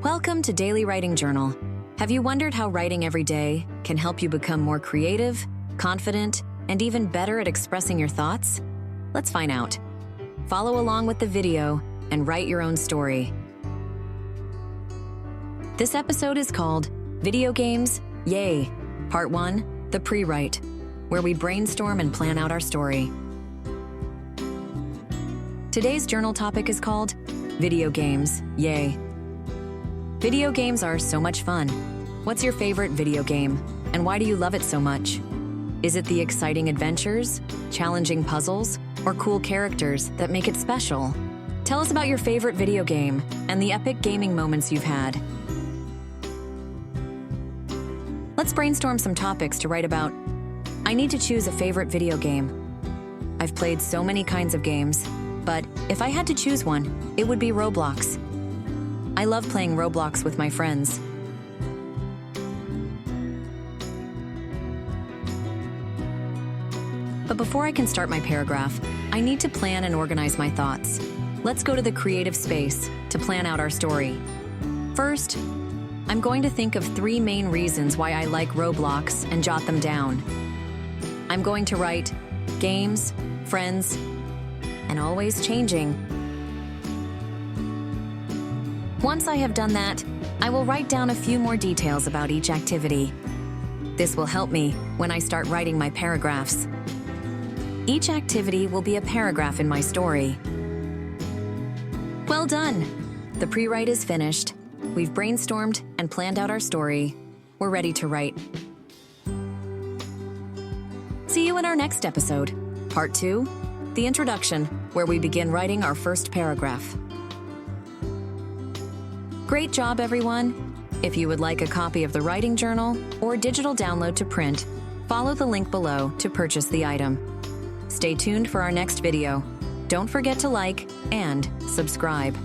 Welcome to Daily Writing Journal. Have you wondered how writing every day can help you become more creative, confident, and even better at expressing your thoughts? Let's find out. Follow along with the video and write your own story. This episode is called Video Games, Yay! Part 1, The Pre-Write, where we brainstorm and plan out our story. Today's journal topic is called Video Games, Yay! Video games are so much fun. What's your favorite video game, and why do you love it so much? Is it the exciting adventures, challenging puzzles, or cool characters that make it special? Tell us about your favorite video game and the epic gaming moments you've had. Let's brainstorm some topics to write about. I need to choose a favorite video game. I've played so many kinds of games, but if I had to choose one, it would be Roblox. I love playing Roblox with my friends. But before I can start my paragraph, I need to plan and organize my thoughts. Let's go to the creative space to plan out our story. First, I'm going to think of 3 main reasons why I like Roblox and jot them down. I'm going to write games, friends, and always changing. Once I have done that, I will write down a few more details about each activity. This will help me when I start writing my paragraphs. Each activity will be a paragraph in my story. Well done! The pre-write is finished. We've brainstormed and planned out our story. We're ready to write. See you in our next episode, Part 2, the introduction, where we begin writing our first paragraph. Great job, everyone! If you would like a copy of the writing journal or digital download to print, follow the link below to purchase the item. Stay tuned for our next video. Don't forget to like and subscribe.